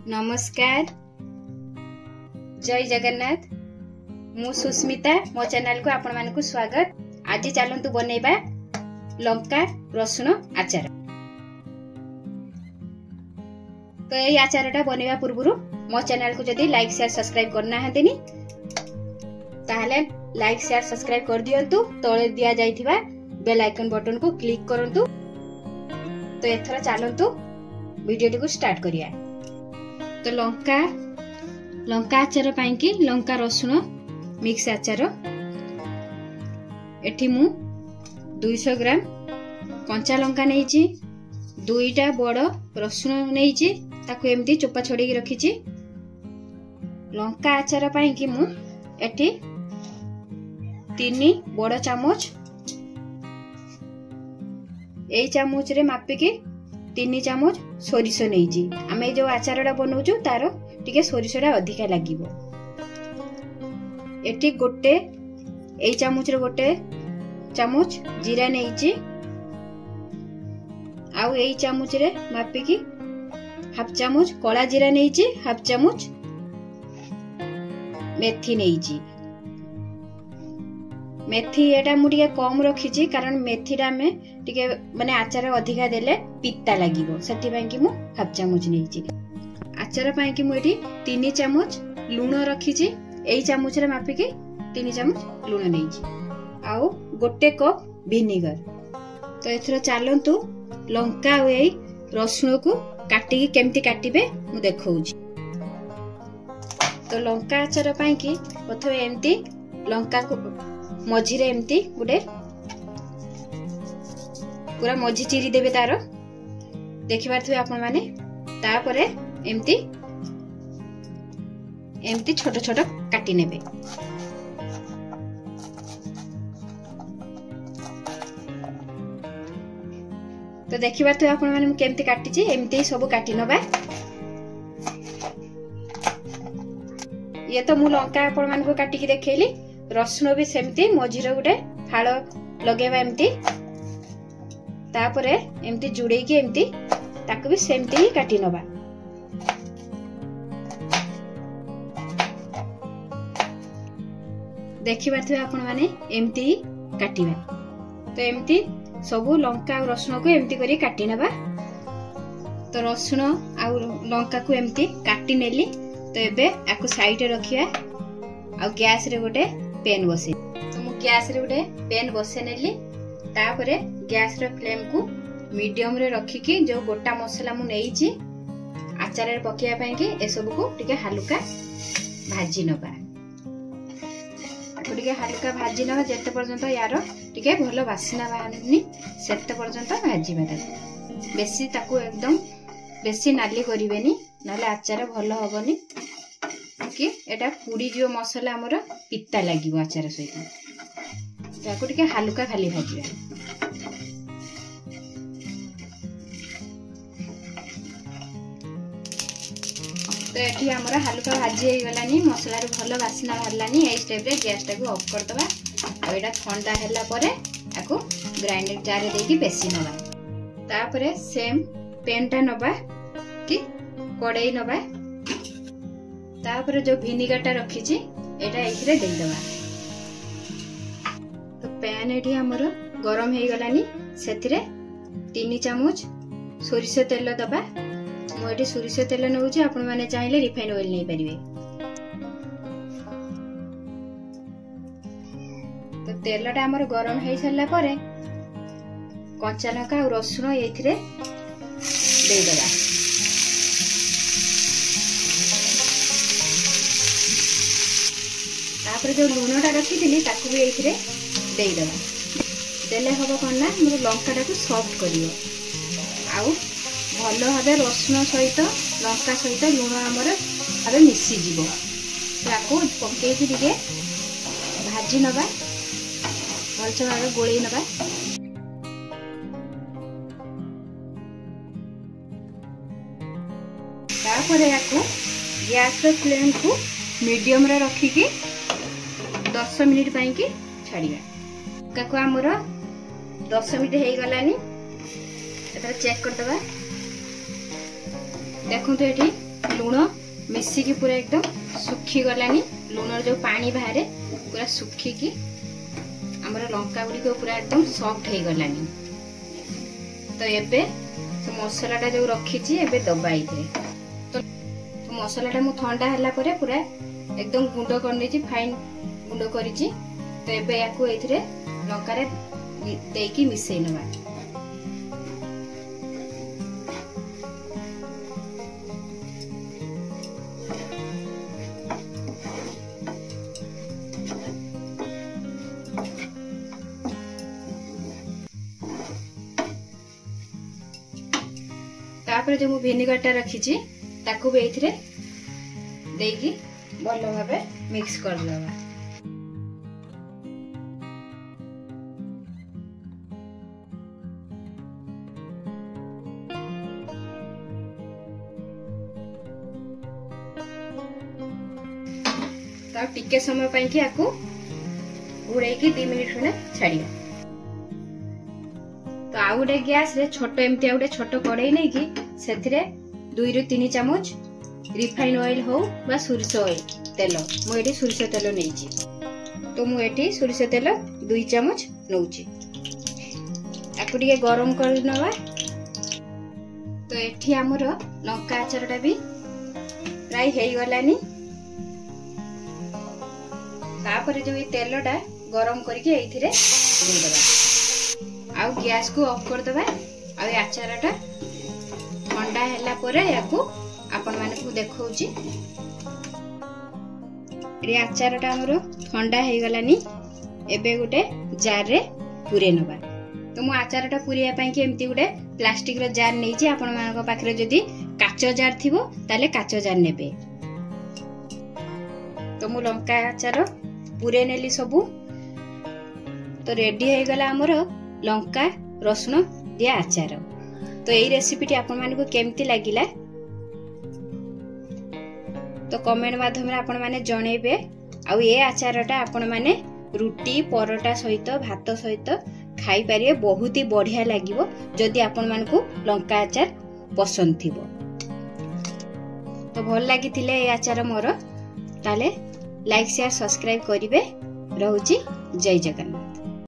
नमस्कार, जय जगन्नाथ। मु सुस्मिता, मो चैनल को आपण मानकु स्वागत। आज चलतु बनैबा लंका रसुण आचार। तो ये आचारटा बनैबा पूर्व मो चैनल को जदि लाइक शेयर सब्सक्राइब करना हतेनी ताहले लाइक शेयर सब्सक्राइब कर दियंतु। तळे दिया जाइथिबा बेल आइकन बटन को क्लिक करंतु। तो एथरा चलतु वीडियो को स्टार्ट करिया। तो लंका आचार पाई कि लंका रसुण मिक्स आचार एठी मु 200 ग्राम कंचा लंका नेइची, दुईटा बड़ रसुण नेइची, ताकू एमती चोपा छोड़ी रखीची। लंका आचार पाई कि मु एठी 3 बड़ चामच ए चामच रे मापिकी 3 चामच सोरिष नेइची। आमे जो आचारटा बनौचु तार टिके सोरिषटा अधिका लागिवो। एठी गोटे ए चामच रे गोटे चामच जीरा नेइची, आउ ए चामच रे मापिकी हाफ चामच कला जीरा नेइची, हाफ चामच मेथी नेइची। मेथी एटा मु टिके कम रखीची कारण मेथीटा में टिके माने आचार अधिका देले पित्ता लागिवो, सेति पई कि मु हाफ चामच नेइची। आचार पई कि मु एठी 3 चामच लूण रखीची, एई चामच रे मापिकी 3 चामच लूण नेइची, आउ गोटे कप विनेगर। तो एथरा चालंतु लंका आ एई रसुण को काटी केमती काटिबे मु देखौची। तो लंका आचार पई कि प्रथमे एमती लंका को मझिरे एमती गुडे पूरा मझी चिरी देबे तार देखि पारथि आपण माने। तापरे एमती एमती छोट छोट काटी नेबे। तो देखि पारथि आपण माने केमती काटिची, एमती सब काटी नबा। ये तो मु लंका आपण मान को काटी की देखैली, रसुण भी सेमती मझिरे गुडे फाळ लगेबा एमती, तापरे एमती जुड़े की एमती ताकू भी सेमती ही काटी नबा। देखि पारथि आपण माने एमती ही काटिबा। तो एमती सबु लंका और रसुण को एमती करी काटी नबा। तो रसुण आ लंका को एमती काटी नेली। तो एबे आकु साइड रे रखिया, आ गैस रे गोटे पेन बसे। तो मु गैस रे गोटे पेन बसे नेली। तापरे गैस रे फ्लेम को मीडियम रे रखी की जो गोटा मसला मु नेइची आचार रे पकिया पई कि ए सब को टिके हल्का भाजी नबा। टिके हल्का भाजी नबा जेते पर्यंत यार टिके भलो वासना बाहरनी सेते पर्यंत भाजीबा। बेसी ताकू एकदम बेसी नाली करिवेनी, नाले आचार भलो होबनी कि एटा पुडी जो मसला हमर पित्ता लागिवो आचार सहित। ताकू टिके हल्का खाली भाजीबा। तो एठी हमर हल्का भाजी हे गलानी, मसला रे भलो वासना हल्लानी। ए स्टेप रे गैस टा को ऑफ कर दबा। आ एटा ठंडा हैला परे आकू ग्राइंडर जार रे देकी पेसी नबा। तापरे सेम पेन टा नबा कि कड़ाई नबा। तापरे जो विनेगर टा रखीची एटा एथिरे दे दबा। तो पैन एठी हमर गरम हे गलानी, सेथिरे 3 चामच सोरिष तेल दबा। मु एठी सोरिष तेल नउची, आपण माने चाहिले रिफाइन ऑयल नै परिबे। तो तेलटा हमर गरम हे सल्ला परे कच्चा लंका और रसुण एथिरे दे दबा। तापर जो लूणटा रखी ताकू भी एथिरे दे दबा। देले हबो कोन ना मोर लंकाटा को सॉफ्ट करियो, आउ भलो भाबे रसुण सहित लंका सहित लूण हमर भाबे मिसी जीवो। ताकू पके कि दिगे भाजी नबा, भलसे भाबे गोळेई नबा। तापरे याकू गैस रे फ्लेम को मीडियम रे रखी की 10 मिनिट पई की छाड़िया। काकू हमर 10 मिनिट हे गलानी। एतरा चेक कर दबा। देखो तो एठी लुण मिसिकी पूरा एकदम सुखी गलानी लुणर जो पानी बाहर पूरा सुखिकी आमर लंका गुड़िक पूरा एकदम सॉफ्ट हो गलानी। तो एबे मसलाटा जो रखी एबे दबा तो मसलाटा मु ठंडा हला परे पूरा एकदम गुंड कर फाइन गुंड करी। तो एबे याकू एथिरे लंका रे देकी मिसई नबा। तापर जो मु विनेगारटा रखी ताकू भी एथिरे देकी भल भाबे मिक्स कर देबा। ता टिके समय पई कि आकू घुड़े की 2 मिनिट खने छाड़िया। तो आउ गोटे गैस रे छोट एमती गोटे छोट कड़ाई नहीं कि सेथिरे 2 ରୁ 3 चामच रिफाइन ऑयल हो बा सोरिष ऑयल तेल मुझे सोरिष तेल नहीं। तो मुझे सोरिष तेल 2 चामच नौची आपको टिके गरम कर नवा। तो एठी हमर लंका आचारटा भी प्राय हे गलानी। तापर जो तेलटा गरम करके एथिरे देदेबा आउ गैस को ऑफ कर देबा। आ आचारटा ठंडा हैला परे याकू आपण माने को देखौची। रे आचारटा हमरो ठंडा हे गलानी। एबे गुटे जार रे पुरे नबा। तो मु आचारटा पुरिया पई के एम्ति गुटे प्लास्टिक रो जार नै छी। आपण मानको पाखरे जदी काचो जार थिबो ताले काचो जार नेबे। तो मु लंका आचार पुरे नेली सबु। तो रेडी हे गला हमरो लंका रसुण दिया आचार। तो यही रेसिपीटी आपण मानको केमती लागिला तो कमेंट माध्यम आपण माने जणेबे। आउ ये आचारटा आपण माने रुटी परोटा सहित भात सहित खाई पारिए। बहुत ही बढ़िया लागिवो जदि आपण मानको लंका आचार पसंद थिबो। तो भल लागिथिले ये आचार मोर ताले लाइक शेयर सब्सक्राइब करिवे। रहूची जय जगन्नाथ।